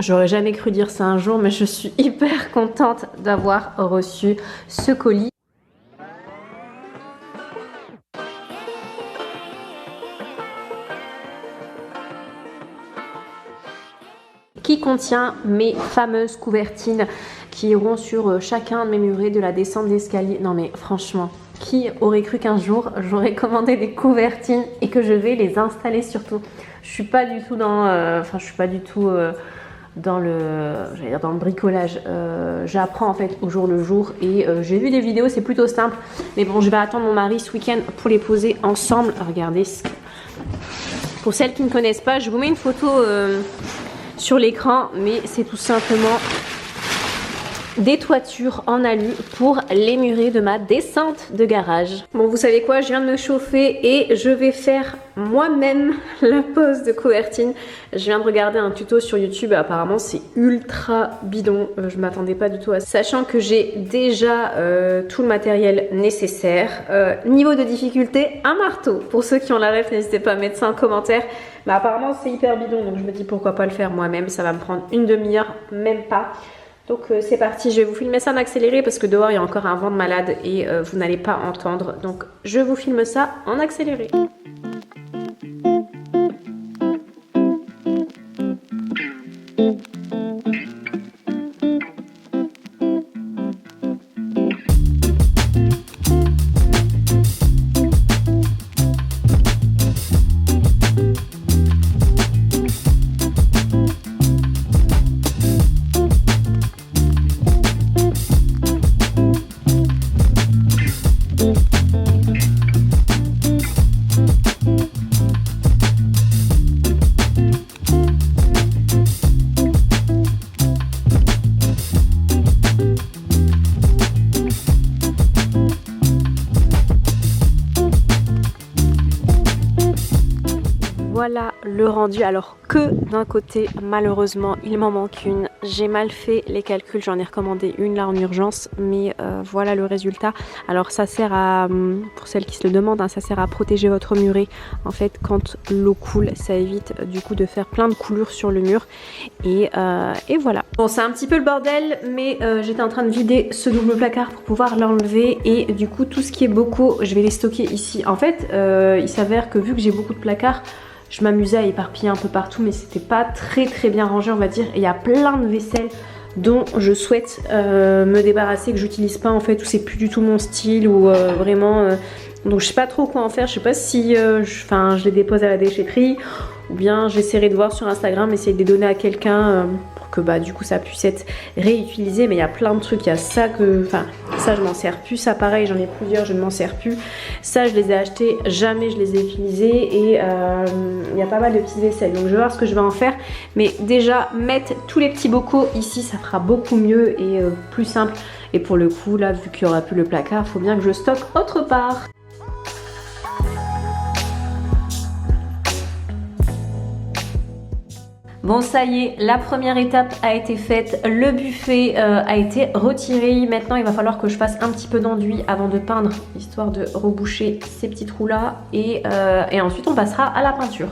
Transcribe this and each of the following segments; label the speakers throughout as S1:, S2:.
S1: J'aurais jamais cru dire ça un jour, mais je suis hyper contente d'avoir reçu ce colis. Qui contient mes fameuses couvertines qui iront sur chacun de mes murets de la descente d'escalier. Non mais franchement, qui aurait cru qu'un jour j'aurais commandé des couvertines et que je vais les installer surtout. Je suis pas du tout dans, dans le bricolage. J'apprends en fait au jour le jour et j'ai vu des vidéos, c'est plutôt simple. Mais bon, je vais attendre mon mari ce week-end pour les poser ensemble. Regardez. Pour celles qui ne connaissent pas, je vous mets une photo sur l'écran, mais c'est tout simplement des toitures en alu pour les murets de ma descente de garage. Bon, vous savez quoi, je viens de me chauffer et je vais faire moi-même la pose de couvertine. Je viens de regarder un tuto sur YouTube, apparemment c'est ultra bidon, je m'attendais pas du tout à ça. Sachant que j'ai déjà tout le matériel nécessaire. Niveau de difficulté, un marteau. Pour ceux qui ont la ref, n'hésitez pas à mettre ça en commentaire. Mais apparemment c'est hyper bidon, donc je me dis pourquoi pas le faire moi-même. Ça va me prendre une demi-heure, même pas. Donc c'est parti, je vais vous filmer ça en accéléré parce que dehors il y a encore un vent de malade et vous n'allez pas entendre. Donc je vous filme ça en accéléré. Voilà le rendu, alors que d'un côté malheureusement il m'en manque une, j'ai mal fait les calculs, j'en ai recommandé une là en urgence, mais voilà le résultat. Alors ça sert à, pour celles qui se le demandent, hein, ça sert à protéger votre muret en fait quand l'eau coule, ça évite du coup de faire plein de coulures sur le mur et voilà. Bon, c'est un petit peu le bordel, mais j'étais en train de vider ce double placard pour pouvoir l'enlever et du coup tout ce qui est bocaux je vais les stocker ici. En fait il s'avère que vu que j'ai beaucoup de placards, je m'amusais à éparpiller un peu partout, mais c'était pas très bien rangé on va dire. Et il y a plein de vaisselle dont je souhaite me débarrasser, que j'utilise pas en fait, ou c'est plus du tout mon style, ou vraiment... donc je sais pas trop quoi en faire, je sais pas si je les dépose à la déchetterie, ou bien j'essaierai de voir sur Instagram, essayer de les donner à quelqu'un pour que bah du coup ça puisse être réutilisé. Mais il y a plein de trucs, il y a ça que... Enfin ça je m'en sers plus, ça pareil j'en ai plusieurs, je ne m'en sers plus. Ça je les ai achetés, jamais je les ai utilisés et il y a pas mal de petites vaisselles. Donc je vais voir ce que je vais en faire. Mais déjà mettre tous les petits bocaux ici ça fera beaucoup mieux et plus simple. Et pour le coup là vu qu'il n'y aura plus le placard, il faut bien que je stocke autre part. Bon ça y est, la première étape a été faite, le buffet a été retiré. Maintenant il va falloir que je fasse un petit peu d'enduit avant de peindre, histoire de reboucher ces petits trous là et ensuite on passera à la peinture.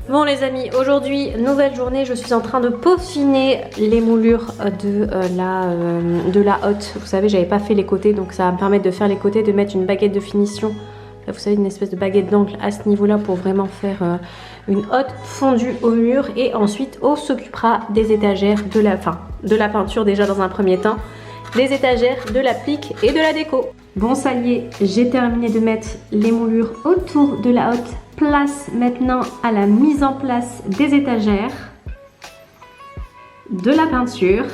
S1: Bon les amis, aujourd'hui nouvelle journée, je suis en train de peaufiner les moulures de la hotte. Vous savez j'avais pas fait les côtés, donc ça va me permettre de faire les côtés, de mettre une baguette de finition. Là, vous savez une espèce de baguette d'angle à ce niveau là pour vraiment faire une hotte fondue au mur. Et ensuite on s'occupera des étagères, de la peinture déjà dans un premier temps, des étagères, de l'applique et de la déco. Bon ça y est, j'ai terminé de mettre les moulures autour de la hotte. Place maintenant à la mise en place des étagères, de la peinture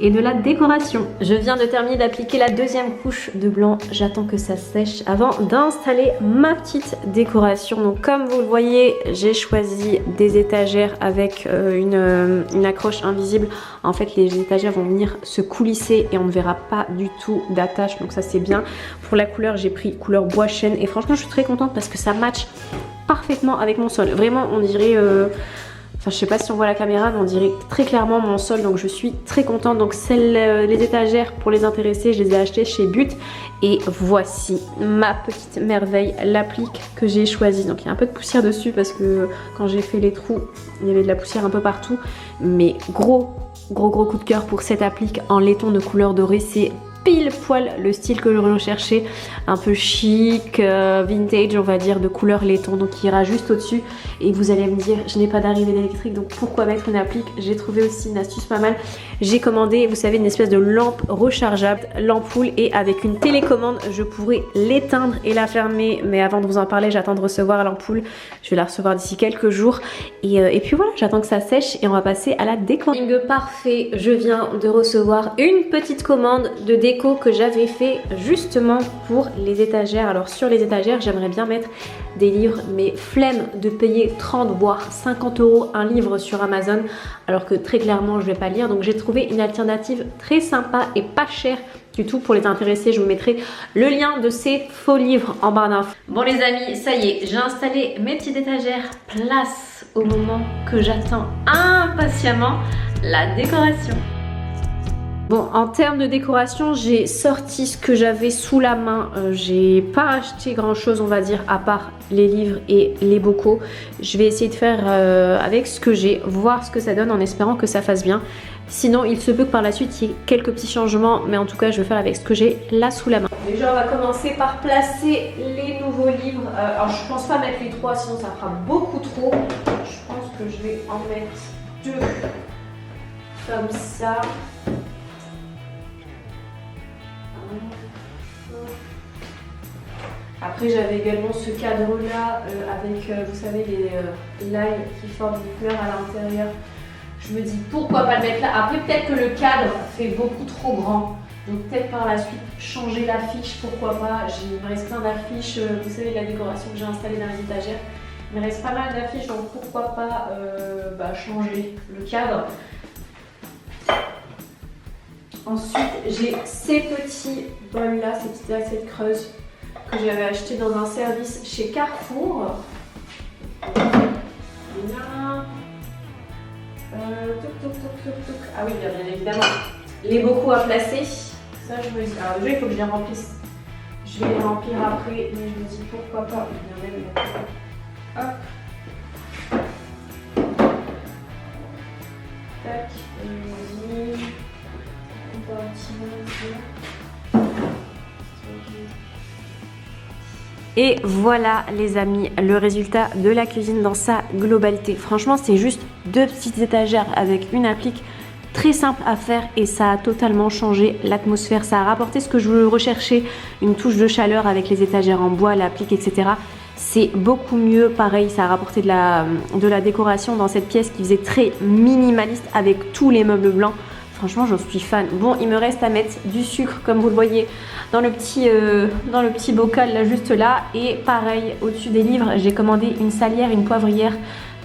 S1: et de la décoration. Je viens de terminer d'appliquer la deuxième couche de blanc. J'attends que ça sèche avant d'installer ma petite décoration. Donc comme vous le voyez, j'ai choisi des étagères avec une accroche invisible. En fait, les étagères vont venir se coulisser et on ne verra pas du tout d'attache. Donc ça c'est bien. Pour la couleur, j'ai pris couleur bois chêne et franchement, je suis très contente parce que ça match parfaitement avec mon sol. Vraiment, on dirait... Enfin, je sais pas si on voit la caméra, mais on dirait très clairement mon sol, donc je suis très contente. Donc les étagères, pour les intéressés, je les ai achetées chez But. Et voici ma petite merveille, l'applique que j'ai choisie. Donc il y a un peu de poussière dessus parce que quand j'ai fait les trous, il y avait de la poussière un peu partout. Mais gros coup de cœur pour cette applique en laiton de couleur dorée. C'est pile poil le style que je recherchais, un peu chic, vintage on va dire, de couleur laiton, donc qui ira juste au dessus. Et vous allez me dire, je n'ai pas d'arrivée d'électrique, donc pourquoi mettre une applique? J'ai trouvé aussi une astuce pas mal. J'ai commandé, vous savez, une espèce de lampe rechargeable, l'ampoule, et avec une télécommande je pourrais l'éteindre et la fermer. Mais avant de vous en parler, j'attends de recevoir l'ampoule, je vais la recevoir d'ici quelques jours. Et puis voilà, j'attends que ça sèche et on va passer à la déco. Parfait, je viens de recevoir une petite commande de déco que j'avais fait justement pour les étagères. Alors sur les étagères, j'aimerais bien mettre des livres, mais flemme de payer 30 voire 50 € un livre sur Amazon, alors que très clairement je vais pas lire. Donc j'ai trouvé une alternative très sympa et pas chère du tout. Pour les intéressés, je vous mettrai le lien de ces faux livres en barre d'infos. Bon les amis, ça y est, j'ai installé mes petites étagères. Place au moment que j'attends impatiemment, la décoration. Bon, en termes de décoration, j'ai sorti ce que j'avais sous la main. J'ai pas acheté grand chose, on va dire, à part les livres et les bocaux. Je vais essayer de faire avec ce que j'ai, voir ce que ça donne en espérant que ça fasse bien. Sinon, il se peut que par la suite, il y ait quelques petits changements, mais en tout cas, je vais faire avec ce que j'ai là sous la main. Déjà, on va commencer par placer les nouveaux livres. Alors, je pense pas mettre les 3, sinon ça fera beaucoup trop. Je pense que je vais en mettre 2 comme ça. Après j'avais également ce cadre là avec vous savez les l'ail qui forment des fleurs à l'intérieur. Je me dis pourquoi pas le mettre là. Après peut-être que le cadre fait beaucoup trop grand. Donc peut-être par la suite changer l'affiche, pourquoi pas. Il me reste plein d'affiches, vous savez la décoration que j'ai installée dans les étagères. Il me reste pas mal d'affiches, donc pourquoi pas changer le cadre. Ensuite j'ai ces petits bols là, ces petites assiettes creuses que j'avais acheté dans un service chez Carrefour. Là. Ah oui, bien évidemment. Les bocaux à placer. Ça, je me dis. Alors, déjà, il faut que je les remplisse. Je vais les remplir après, mais je me dis pourquoi pas. Bien les mettre. Hop. Tac. Et je me dis. On va un petit peu. Et voilà les amis, le résultat de la cuisine dans sa globalité. Franchement, c'est juste 2 petites étagères avec une applique très simple à faire et ça a totalement changé l'atmosphère. Ça a rapporté ce que je recherchais, une touche de chaleur avec les étagères en bois, l'applique, etc. C'est beaucoup mieux. Pareil, ça a rapporté de la décoration dans cette pièce qui faisait très minimaliste avec tous les meubles blancs. Franchement, j'en suis fan. Bon, il me reste à mettre du sucre, comme vous le voyez, dans le petit bocal là, juste là. Et pareil, au-dessus des livres, j'ai commandé une salière, une poivrière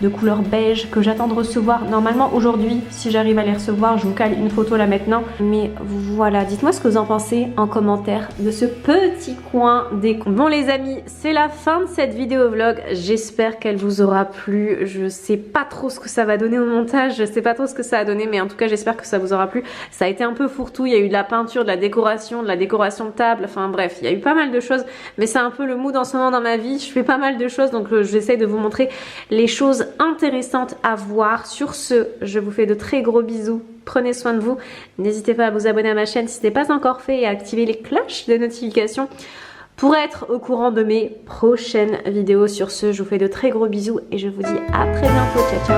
S1: de couleur beige que j'attends de recevoir normalement aujourd'hui. Si j'arrive à les recevoir, je vous cale une photo là maintenant. Mais voilà, dites-moi ce que vous en pensez en commentaire de ce petit coin déco. Bon les amis, c'est la fin de cette vidéo vlog. J'espère qu'elle vous aura plu. Je sais pas trop ce que ça va donner au montage. Je sais pas trop ce que ça a donné, mais en tout cas j'espère que ça vous aura plu. Ça a été un peu fourre-tout. Il y a eu de la peinture, de la décoration de table. Enfin bref, il y a eu pas mal de choses. Mais c'est un peu le mood en ce moment dans ma vie. Je fais pas mal de choses, donc j'essaie de vous montrer les choses intéressantes à voir. Sur ce, je vous fais de très gros bisous. Prenez soin de vous. N'hésitez pas à vous abonner à ma chaîne si ce n'est pas encore fait et à activer les cloches de notification pour être au courant de mes prochaines vidéos. Sur ce, je vous fais de très gros bisous et je vous dis à très bientôt. Ciao, ciao.